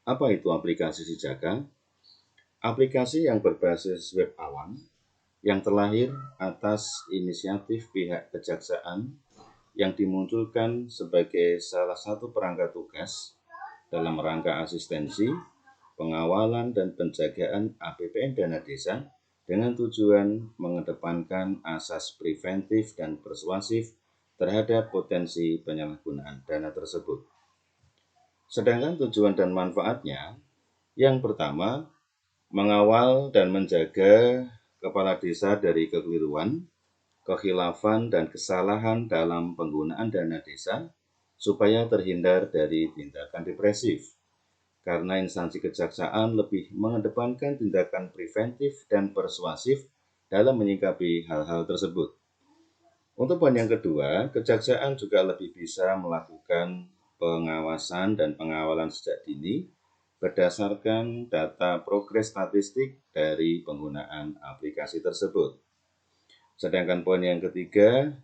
Apa itu aplikasi Sijaga? Aplikasi yang berbasis web awan yang terlahir atas inisiatif pihak kejaksaan yang dimunculkan sebagai salah satu perangkat tugas dalam rangka asistensi, pengawalan, dan penjagaan APBN dana desa dengan tujuan mengedepankan asas preventif dan persuasif terhadap potensi penyalahgunaan dana tersebut. Sedangkan tujuan dan manfaatnya, yang pertama, mengawal dan menjaga kepala desa dari kekeliruan, kekhilafan, dan kesalahan dalam penggunaan dana desa supaya terhindar dari tindakan represif. Karena instansi kejaksaan lebih mengedepankan tindakan preventif dan persuasif dalam menyikapi hal-hal tersebut. Untuk poin yang kedua, kejaksaan juga lebih bisa melakukan pengawasan dan pengawalan sejak dini berdasarkan data progres statistik dari penggunaan aplikasi tersebut. Sedangkan poin yang ketiga,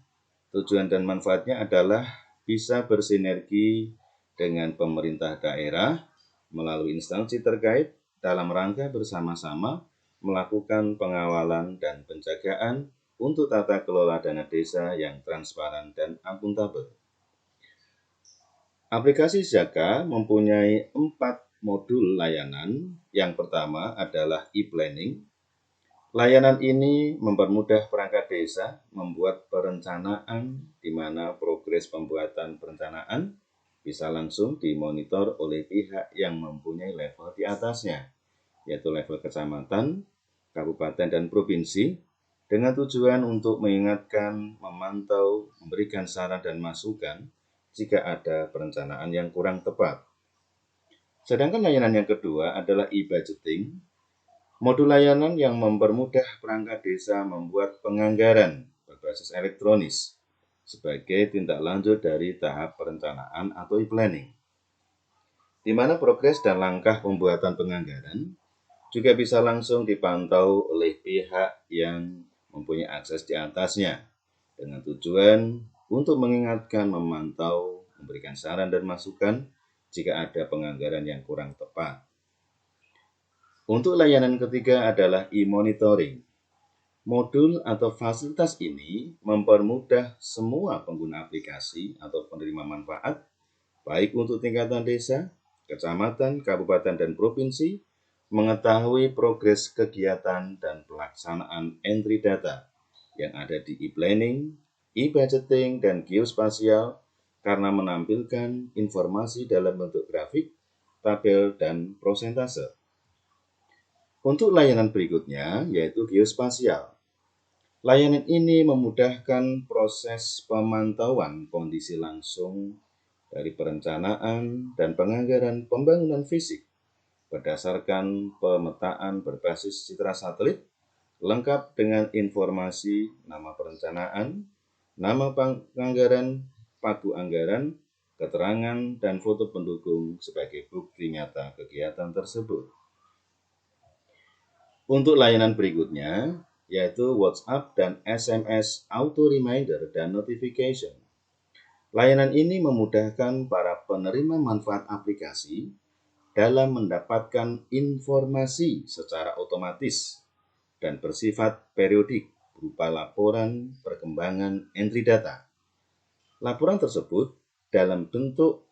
tujuan dan manfaatnya adalah bisa bersinergi dengan pemerintah daerah melalui instansi terkait dalam rangka bersama-sama melakukan pengawalan dan penjagaan untuk tata kelola dana desa yang transparan dan akuntabel. Aplikasi Zaka mempunyai 4 modul layanan. Yang pertama adalah e-planning. Layanan ini mempermudah perangkat desa membuat perencanaan di mana progres pembuatan perencanaan bisa langsung dimonitor oleh pihak yang mempunyai level di atasnya, yaitu level kecamatan, kabupaten, dan provinsi, dengan tujuan untuk mengingatkan, memantau, memberikan saran dan masukan jika ada perencanaan yang kurang tepat. Sedangkan layanan yang kedua adalah e-budgeting, modul layanan yang mempermudah perangkat desa membuat penganggaran berbasis elektronis sebagai tindak lanjut dari tahap perencanaan atau e-planning, di mana progres dan langkah pembuatan penganggaran juga bisa langsung dipantau oleh pihak yang mempunyai akses di atasnya dengan tujuan untuk mengingatkan, memantau, memberikan saran dan masukan jika ada penganggaran yang kurang tepat. Untuk layanan ketiga adalah e-monitoring. Modul atau fasilitas ini mempermudah semua pengguna aplikasi atau penerima manfaat, baik untuk tingkatan desa, kecamatan, kabupaten, dan provinsi, mengetahui progres kegiatan dan pelaksanaan entry data yang ada di e-planning, e-budgeting, dan geospasial karena menampilkan informasi dalam bentuk grafik, tabel, dan prosentase. Untuk layanan berikutnya, yaitu geospasial. Layanan ini memudahkan proses pemantauan kondisi langsung dari perencanaan dan penganggaran pembangunan fisik berdasarkan pemetaan berbasis citra satelit lengkap dengan informasi nama perencanaan, nama penganggaran, pagu anggaran, keterangan, dan foto pendukung sebagai bukti nyata kegiatan tersebut. Untuk layanan berikutnya, yaitu WhatsApp dan SMS Auto Reminder dan Notification. Layanan ini memudahkan para penerima manfaat aplikasi dalam mendapatkan informasi secara otomatis dan bersifat periodik berupa laporan perkembangan entry data. Laporan tersebut dalam bentuk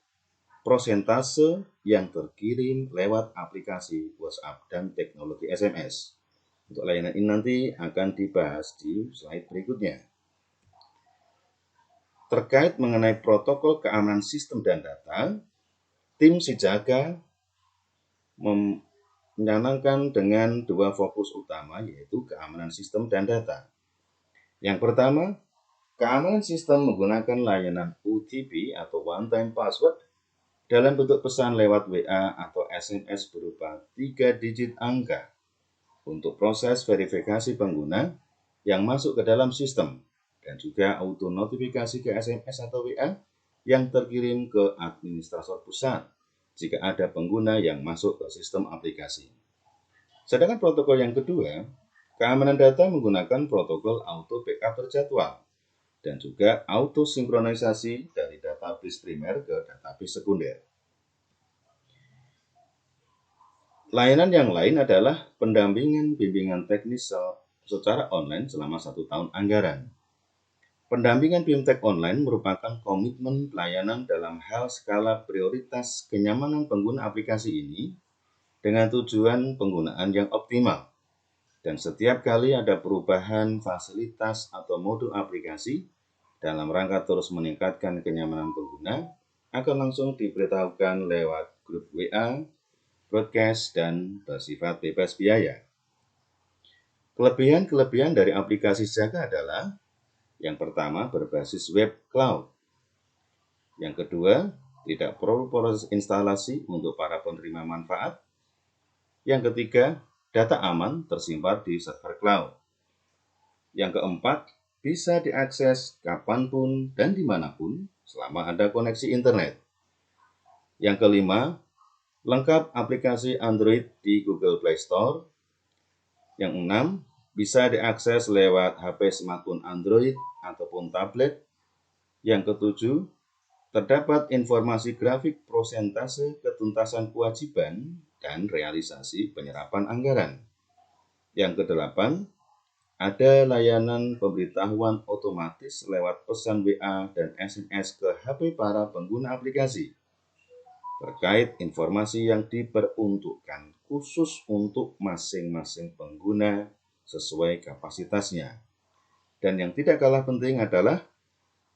prosentase yang terkirim lewat aplikasi WhatsApp dan teknologi SMS. Untuk layanan ini nanti akan dibahas di slide berikutnya. Terkait mengenai protokol keamanan sistem dan data, tim Sijaga mencanangkan dengan 2 fokus utama, yaitu keamanan sistem dan data. Yang pertama, keamanan sistem menggunakan layanan OTP atau One Time Password dalam bentuk pesan lewat WA atau SMS berupa 3 digit angka untuk proses verifikasi pengguna yang masuk ke dalam sistem dan juga auto notifikasi ke SMS atau WA yang terkirim ke administrator pusat jika ada pengguna yang masuk ke sistem aplikasi. Sedangkan protokol yang kedua, keamanan data menggunakan protokol auto backup terjadwal dan juga auto sinkronisasi dari database primer ke database sekunder. Layanan yang lain adalah pendampingan bimbingan teknis secara online selama 1 tahun anggaran. Pendampingan BIMTEK online merupakan komitmen pelayanan dalam hal skala prioritas kenyamanan pengguna aplikasi ini dengan tujuan penggunaan yang optimal. Dan setiap kali ada perubahan fasilitas atau modul aplikasi dalam rangka terus meningkatkan kenyamanan pengguna, akan langsung diberitahukan lewat grup WA, broadcast, dan bersifat bebas biaya. Kelebihan dari aplikasi Jaga adalah yang pertama, berbasis web cloud. Yang kedua, tidak perlu proses instalasi untuk para penerima manfaat. Yang ketiga, data aman tersimpan di server cloud. Yang keempat, bisa diakses kapanpun dan dimanapun selama ada koneksi internet. Yang kelima, lengkap aplikasi Android di Google Play Store. Yang enam, bisa diakses lewat HP smartphone Android ataupun tablet. Yang ketujuh, terdapat informasi grafik prosentase ketuntasan kewajiban dan realisasi penyerapan anggaran. Yang kedelapan, ada layanan pemberitahuan otomatis lewat pesan WA dan SMS ke HP para pengguna aplikasi terkait informasi yang diperuntukkan khusus untuk masing-masing pengguna sesuai kapasitasnya. Dan yang tidak kalah penting adalah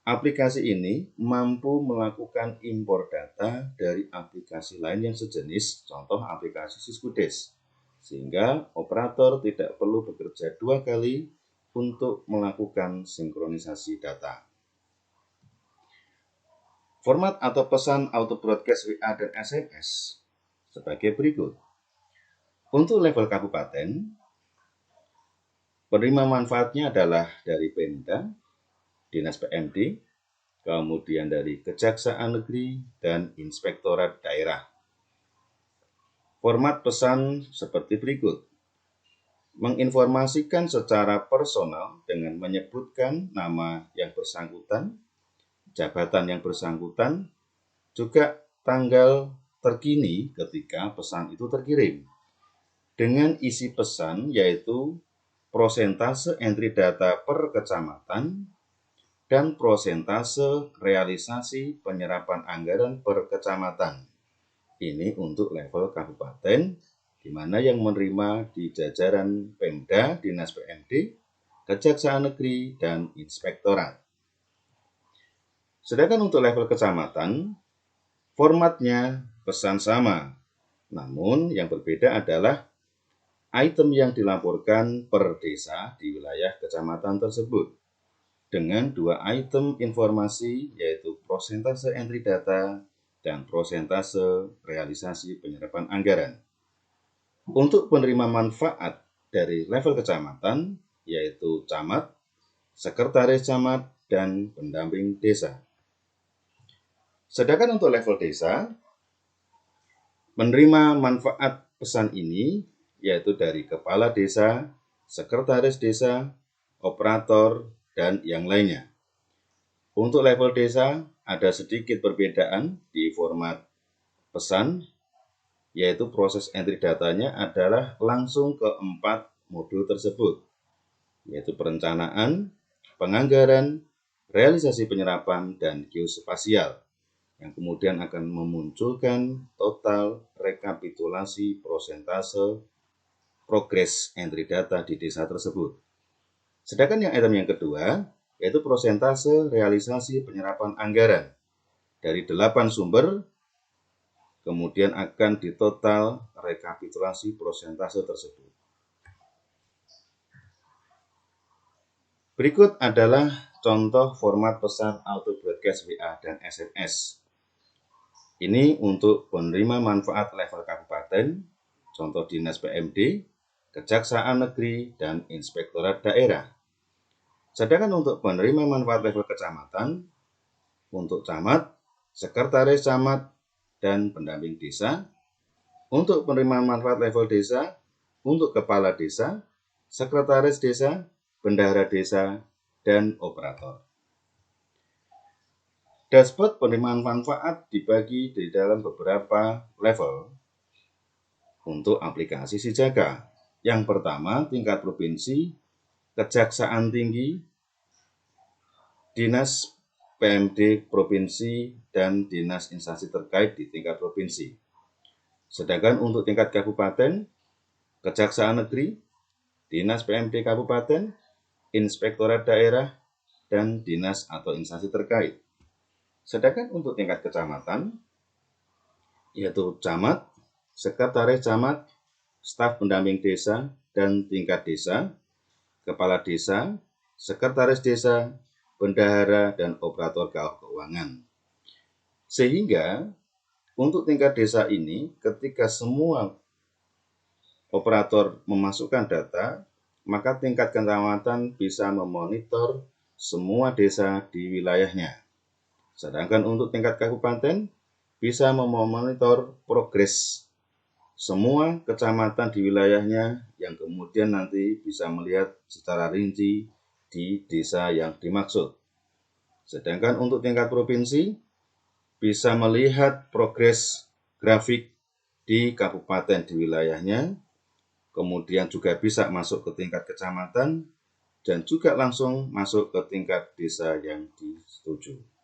aplikasi ini mampu melakukan impor data dari aplikasi lain yang sejenis, contoh aplikasi Syskudes, sehingga operator tidak perlu bekerja 2 kali untuk melakukan sinkronisasi data. Format atau pesan auto broadcast WA dan SMS sebagai berikut. Untuk level kabupaten, penerima manfaatnya adalah dari Pemda, Dinas PMD, kemudian dari Kejaksaan Negeri, dan Inspektorat Daerah. Format pesan seperti berikut. Menginformasikan secara personal dengan menyebutkan nama yang bersangkutan, jabatan yang bersangkutan, juga tanggal terkini ketika pesan itu terkirim. Dengan isi pesan yaitu prosentase entry data per kecamatan dan prosentase realisasi penyerapan anggaran per kecamatan. Ini untuk level kabupaten, di mana yang menerima di jajaran Pemda, Dinas PMD, Kejaksaan Negeri, dan Inspektorat. Sedangkan untuk level kecamatan, formatnya pesan sama, namun yang berbeda adalah item yang dilaporkan per desa di wilayah kecamatan tersebut dengan 2 item informasi yaitu prosentase entry data dan prosentase realisasi penyerapan anggaran. Untuk penerima manfaat dari level kecamatan yaitu camat, sekretaris camat, dan pendamping desa. Sedangkan untuk level desa, menerima manfaat pesan ini yaitu dari kepala desa, sekretaris desa, operator, dan yang lainnya. Untuk level desa, ada sedikit perbedaan di format pesan, yaitu proses entry datanya adalah langsung ke 4 modul tersebut, yaitu perencanaan, penganggaran, realisasi penyerapan, dan geospasial, yang kemudian akan memunculkan total rekapitulasi prosentase progres entry data di desa tersebut. Sedangkan yang item yang kedua, yaitu prosentase realisasi penyerapan anggaran. Dari 8 sumber, kemudian akan ditotal rekapitulasi prosentase tersebut. Berikut adalah contoh format pesan auto broadcast WA dan SMS. Ini untuk penerima manfaat level kabupaten, contoh Dinas PMD, Kejaksaan Negeri, dan Inspektorat Daerah. Sedangkan untuk penerima manfaat level kecamatan, untuk camat, sekretaris camat, dan pendamping desa. Untuk penerima manfaat level desa, untuk kepala desa, sekretaris desa, bendahara desa, dan operator. Dashboard penerimaan manfaat dibagi di dalam beberapa level. untuk aplikasi Sijaga. Yang pertama, tingkat provinsi, Kejaksaan Tinggi, Dinas PMD Provinsi, dan Dinas Instansi terkait di tingkat provinsi. Sedangkan untuk tingkat kabupaten, Kejaksaan Negeri, Dinas PMD Kabupaten, Inspektorat Daerah, dan dinas atau instansi terkait. Sedangkan untuk tingkat kecamatan, yaitu camat, sekretaris camat, staf pendamping desa, dan tingkat desa, kepala desa, sekretaris desa, bendahara, dan operator keuangan. Sehingga untuk tingkat desa ini, ketika semua operator memasukkan data, maka tingkat kecamatan bisa memonitor semua desa di wilayahnya. Sedangkan untuk tingkat kabupaten bisa memonitor progres semua kecamatan di wilayahnya yang kemudian nanti bisa melihat secara rinci di desa yang dimaksud. Sedangkan untuk tingkat provinsi bisa melihat progres grafik di kabupaten di wilayahnya, kemudian juga bisa masuk ke tingkat kecamatan, dan juga langsung masuk ke tingkat desa yang disetujui.